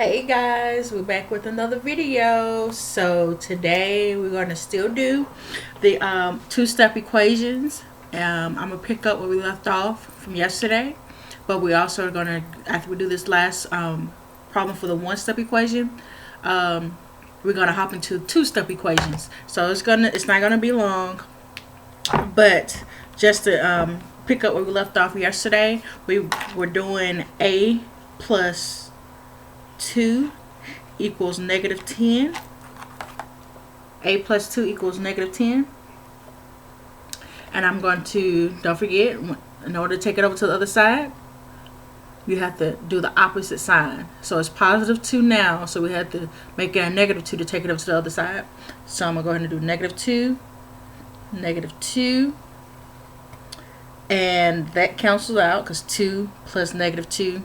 Hey guys, we're back with another video. So today we're going to still do the two-step equations. I'm going to pick up where we left off from yesterday, but we also are going to, after we do this last problem for the one-step equation, we're going to hop into two-step equations. So it's not going to be long, but just to pick up where we left off yesterday, we were doing a plus 2 equals negative 10. A plus 2 equals negative 10. And I'm going to, don't forget, in order to take it over to the other side, you have to do the opposite sign. So it's positive 2 now, so we have to make it a negative 2 to take it over to the other side. So I'm going to go ahead and do negative 2, negative 2. And that cancels out because 2 plus negative 2,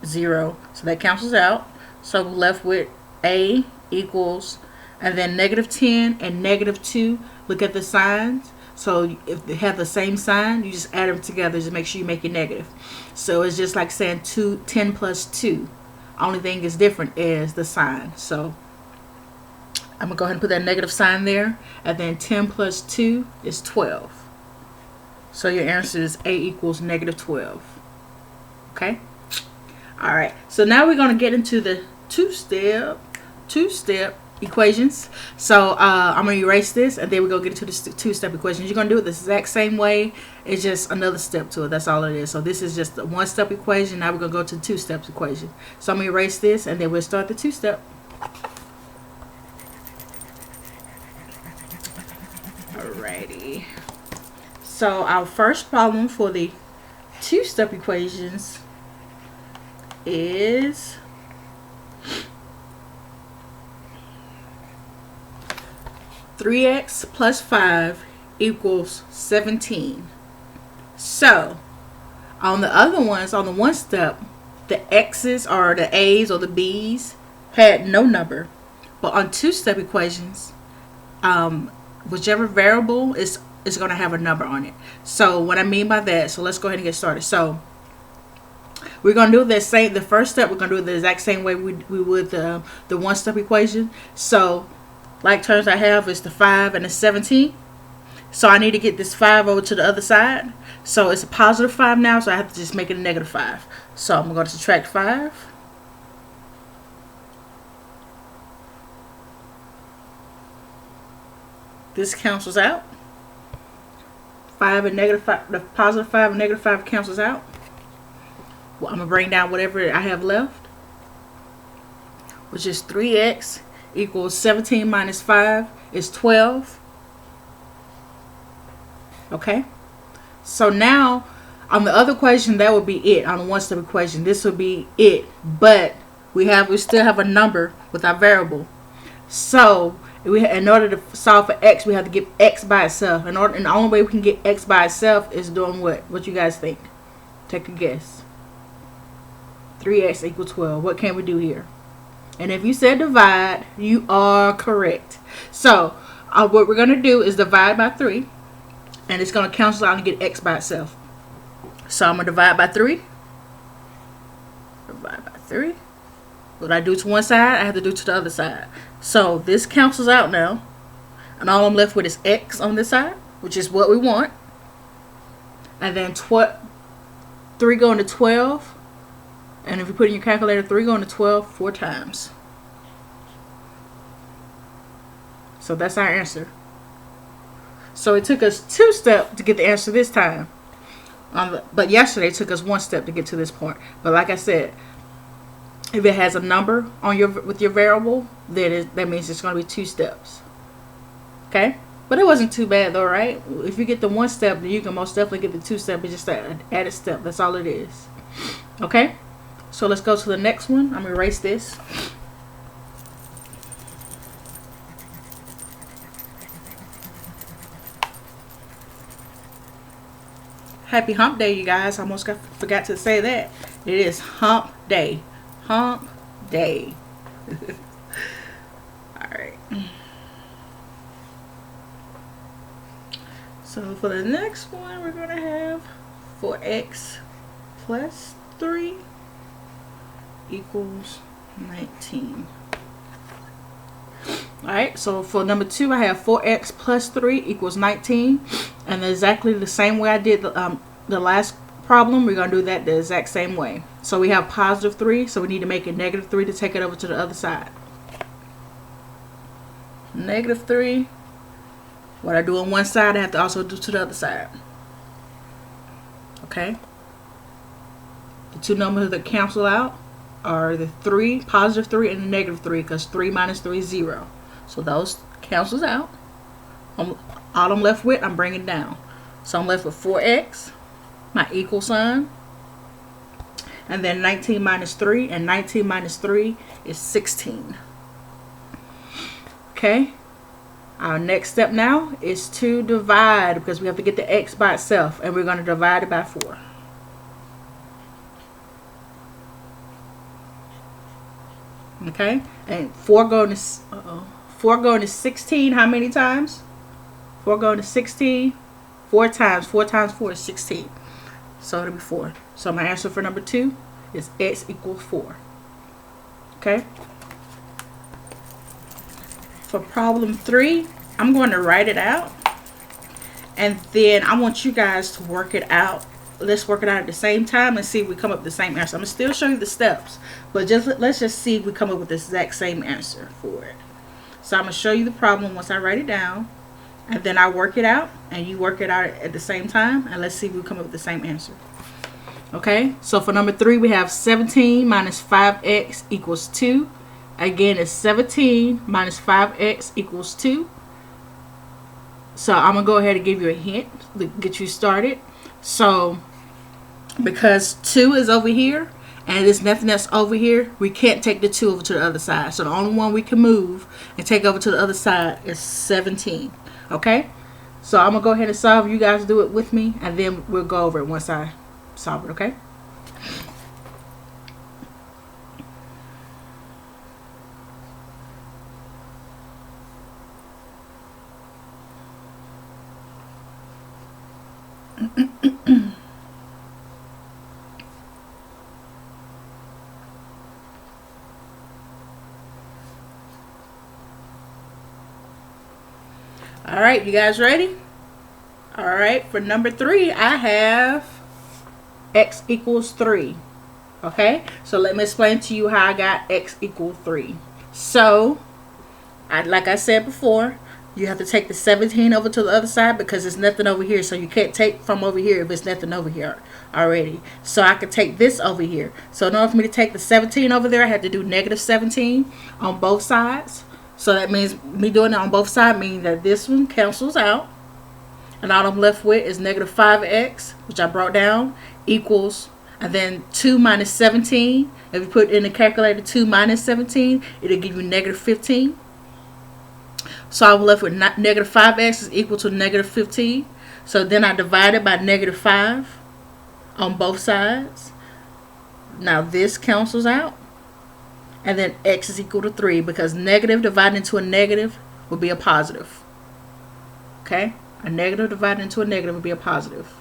0. So that cancels out. So we're left with A equals, and then negative 10 and negative 2. Look at the signs. So if they have the same sign, you just add them together to make sure you make it negative. So it's just like saying 10 plus 2. Only thing is different is the sign. So I'm going to go ahead and put that negative sign there. And then 10 plus 2 is 12. So your answer is A equals negative 12. Okay? Alright, so now we're going to get into the two-step equations. So I'm going to erase this, and then we're going to get into the two-step equations. You're going to do it the exact same way. It's just another step to it. That's all it is. So this is just the one-step equation. Now we're going to go to the two-step equation. So I'm going to erase this, and then we'll start the two-step. Alrighty. So our first problem for the two-step equations is 3x plus 5 equals 17. So on the other ones, on the one step, the x's or the a's or the b's had no number, but on two-step equations, whichever variable is going to have a number on it. So what I mean by that, so let's go ahead and get started. So we're going to do the first step, we're going to do it the exact same way we would the one-step equation. So like terms I have is the 5 and the 17. So I need to get this 5 over to the other side. So it's a positive 5 now, so I have to just make it a negative 5. So I'm going to subtract 5. This cancels out. 5 and negative 5, the positive 5 and negative 5 cancels out. Well, I'm going to bring down whatever I have left, which is 3x equals 17 minus 5 is 12. Okay? So now, on the other equation, that would be it. On the one-step equation, this would be it. But we still have a number with our variable. So in order to solve for x, we have to get x by itself. And the only way we can get x by itself is doing what? What you guys think? Take a guess. 3x equals 12. What can we do here? And if you said divide, you are correct. So what we're going to do is divide by 3. And it's going to cancel out and get x by itself. So I'm going to divide by 3. Divide by 3. What I do to one side, I have to do to the other side. So this cancels out now. And all I'm left with is x on this side, which is what we want. And then 3 going to 12. And if you put in your calculator, 3 going to 12 4 times. So that's our answer. So it took us 2 steps to get the answer this time. But yesterday it took us 1 step to get to this point. But like I said, if it has a number on with your variable, then that means it's going to be 2 steps. Okay? But it wasn't too bad though, right? If you get the 1 step, then you can most definitely get the 2 step. It's just an added step. That's all it is. Okay? So let's go to the next one. I'm going to erase this. Happy hump day, you guys. I almost forgot to say that. It is hump day. Hump day. Alright. So for the next one, we're going to have 4x plus 3 equals 19. Alright, so for number 2, I have 4x plus 3 equals 19. And exactly the same way I did the last problem, we're going to do that the exact same way. So we have positive 3, so we need to make it negative 3 to take it over to the other side. Negative 3. What I do on one side, I have to also do to the other side. Okay? The two numbers that cancel out are the 3, positive 3, and the negative 3, because 3 minus 3 is 0. So those cancels out. All I'm left with, I'm bringing down. So I'm left with 4x, my equal sign, and then 19 minus 3, and 19 minus 3 is 16. Okay? Our next step now is to divide, because we have to get the x by itself, and we're going to divide it by 4. Okay? And 4 going to 16 how many times? 4 going to 16 4 times. 4 times 4 is 16. So it'll be 4. So my answer for number 2 is x equals 4. Okay? For problem 3, I'm going to write it out, and then I want you guys to work it out. Let's work it out at the same time and see if we come up with the same answer. I'm going to still show you the steps, but let's just see if we come up with the exact same answer for it. So I'm going to show you the problem once I write it down, and then I work it out, and you work it out at the same time, and let's see if we come up with the same answer. Okay, so for number 3, we have 17 minus 5x equals 2. Again, it's 17 minus 5x equals 2. So I'm going to go ahead and give you a hint to get you started. So because 2 is over here and there's nothing else over here, we can't take the 2 over to the other side. So the only one we can move and take over to the other side is 17. Okay? So I'm going to go ahead and solve. You guys do it with me, and then we'll go over it once I solve it. Okay? All right, you guys ready? All right, for number 3, I have x equals 3. Okay, so let me explain to you how I got x equals 3. So, like I said before, you have to take the 17 over to the other side because there's nothing over here. So you can't take from over here if there's nothing over here already. So I could take this over here. So in order for me to take the 17 over there, I had to do negative 17 on both sides. So that means me doing it on both sides means that this one cancels out. And all I'm left with is negative 5x, which I brought down, equals, and then 2 minus 17. If you put in the calculator 2 minus 17, it'll give you negative 15. So I'm left with negative 5x is equal to negative 15. So then I divide it by negative 5 on both sides. Now this cancels out. And then x is equal to 3 because negative divided into a negative would be a positive. Okay? A negative divided into a negative would be a positive.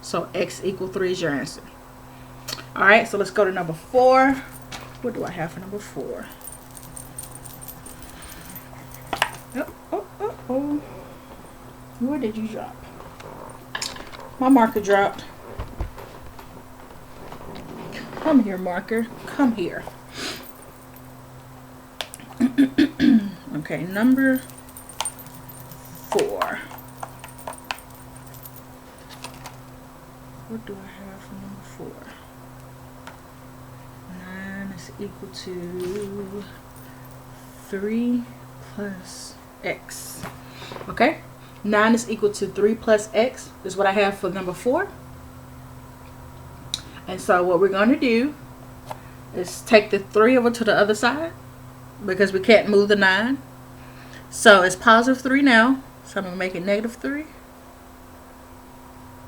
So x equals 3 is your answer. Alright, so let's go to number 4. What do I have for number 4? Oh. Where did you drop? My marker dropped. Come here, marker. Come here. Okay, number 4. What do I have for number 4? 9 is equal to 3 plus x. Okay, 9 is equal to 3 plus x is what I have for number 4. And so what we're going to do is take the 3 over to the other side because we can't move the 9. So it's positive 3 now. So I'm going to make it negative 3.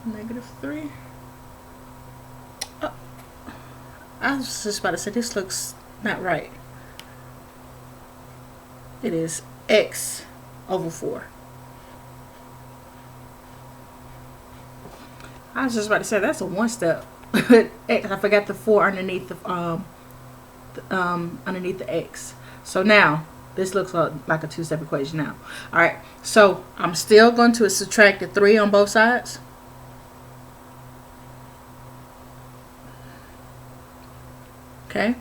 Negative 3. Oh, I was just about to say this looks not right. It is x over 4. I was just about to say that's a one step. I forgot the 4 underneath the underneath the x. So now this looks like a two-step equation now. All right, so I'm still going to subtract the 3 on both sides. Okay,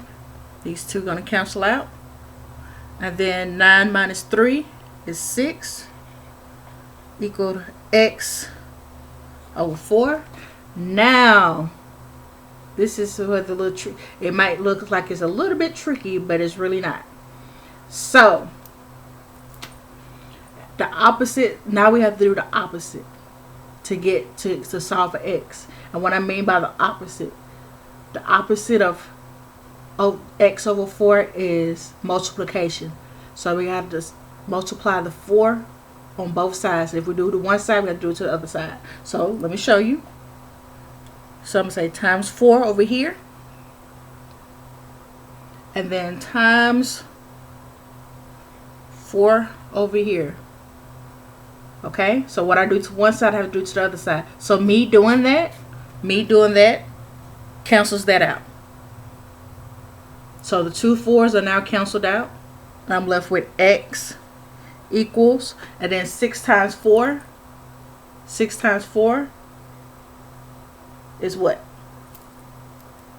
these two are going to cancel out. And then 9 minus 3 is 6, equal to x over 4. Now, this is what the little trick. It might look like it's a little bit tricky, but it's really not. So, the opposite, now we have to do the opposite to get to solve for x. And what I mean by the opposite of x over 4 is multiplication. So we have to multiply the 4 on both sides. If we do to one side, we have to do it to the other side. So let me show you. So I'm going to say times 4 over here. And then times 4 over here. Okay? So what I do to one side, I have to do to the other side. So me doing that cancels that out. So the 2 4s are now canceled out. I'm left with x equals, and then 6 times 4. 6 times 4 is what?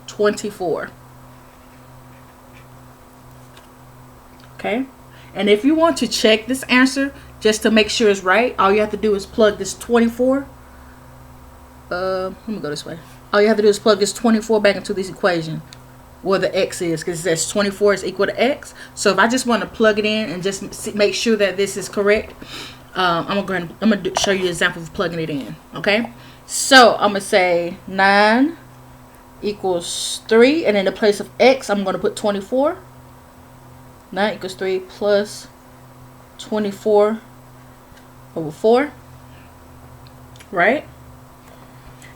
24. Okay? And if you want to check this answer, just to make sure it's right, all you have to do is plug this 24. Let me go this way. All you have to do is plug this 24 back into this equation where the x is, because it says 24 is equal to x. So if I just want to plug it in and just make sure that this is correct, I'm gonna show you an example of plugging it in. Okay, so I'm gonna say 9 equals 3, and in the place of x, I'm gonna put 24. 9 equals 3 plus 24 over 4, right?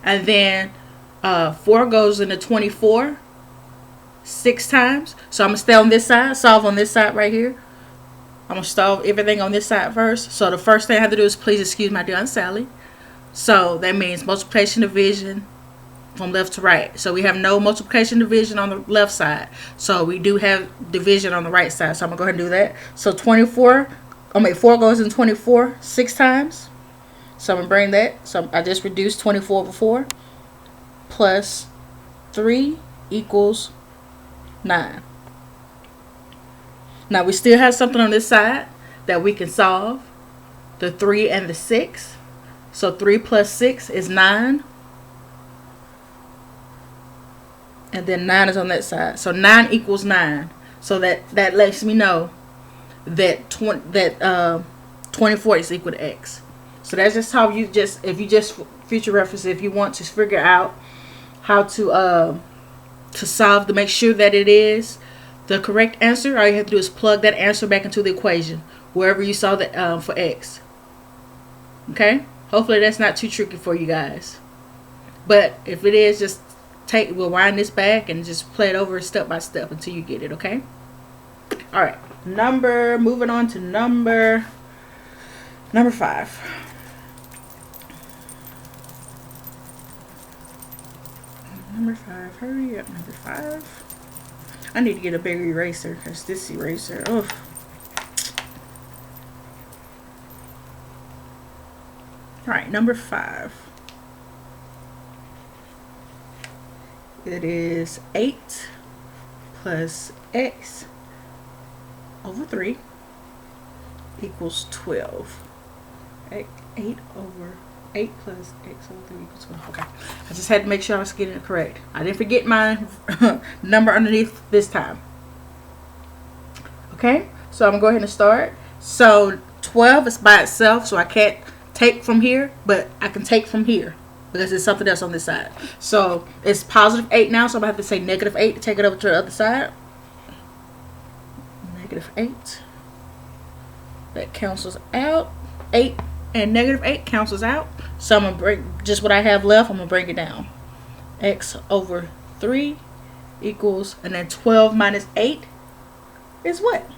And then 4 goes into 24 6 times. So I'm going to stay on this side, solve on this side right here. I'm going to solve everything on this side first. So the first thing I have to do is, please excuse my dear Aunt Sally. So that means multiplication, division from left to right. So we have no multiplication, division on the left side. So we do have division on the right side. So I'm going to go ahead and do that. So 4 goes in 24 6 times. So I'm going to bring that. So I just reduced 24 over 4 plus 3 equals 9. Now we still have something on this side that we can solve. The 3 and the 6. So 3 plus 6 is 9. And then 9 is on that side. So 9 equals 9. So that lets me know that 24 is equal to x. So that's just how you future reference, if you want to figure out how to solve, to make sure that it is the correct answer, all you have to do is plug that answer back into the equation wherever you saw that for x. Okay, hopefully that's not too tricky for you guys, but if it is, just we'll wind this back and just play it over step by step until you get it. Okay, all right, moving on to number 5. Number 5, hurry up. Number 5. I need to get a bigger eraser because this eraser, oh. Alright, number 5. It is 8 plus x over 3 equals 12. 8 plus x over 3 equals 12. Okay. I just had to make sure I was getting it correct. I didn't forget my number underneath this time. Okay. So I'm going to go ahead and start. So 12 is by itself, so I can't take from here, but I can take from here because there's something else on this side. So it's positive 8 now, so I'm going to have to say negative 8 to take it over to the other side. Negative 8. That cancels out. 8 and negative 8 cancels out. So I'm going to bring just what I have left, I'm going to bring it down. X over 3 equals, and then 12 minus 8 is what?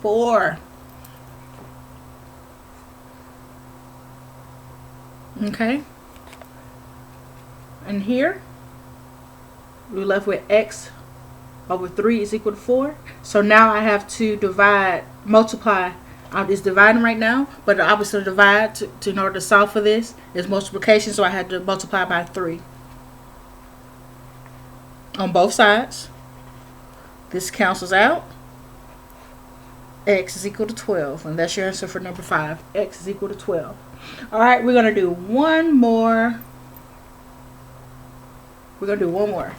Four. Okay. And here, we're left with x over 3 is equal to 4. So now I have to multiply. It's dividing right now, but the opposite of divide in order to solve for this is multiplication. So I had to multiply by 3 on both sides. This cancels out. X is equal to 12, and that's your answer for number 5. X is equal to 12. All right, we're gonna do one more. We're gonna do one more.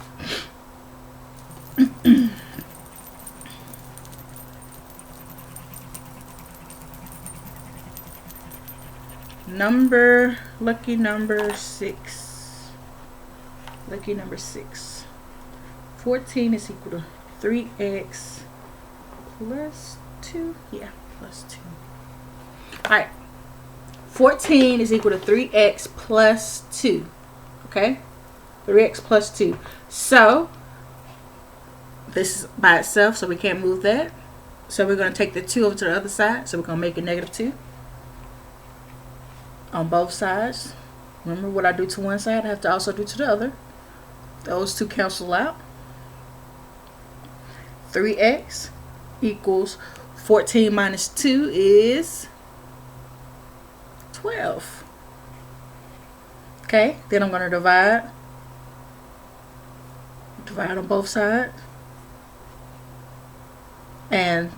Lucky number 6. Lucky number 6. 14 is equal to 3x plus 2. Yeah, plus 2. Alright. 14 is equal to 3x plus 2. Okay? 3x plus 2. So, this is by itself, so we can't move that. So we're going to take the 2 over to the other side. So we're going to make it negative 2. On both sides. Remember what I do to one side, I have to also do to the other. Those two cancel out. 3x equals 14 minus 2 is 12. Okay, then I'm going to divide. Divide on both sides. And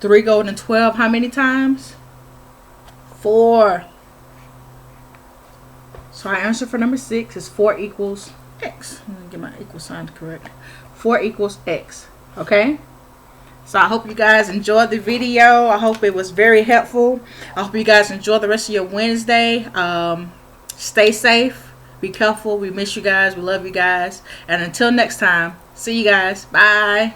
3 going to 12 how many times? 4. So our answer for number 6 is 4 equals x. Let me get my equal sign correct. 4 equals x. Okay? So I hope you guys enjoyed the video. I hope it was very helpful. I hope you guys enjoy the rest of your Wednesday. Stay safe. Be careful. We miss you guys. We love you guys. And until next time, see you guys. Bye.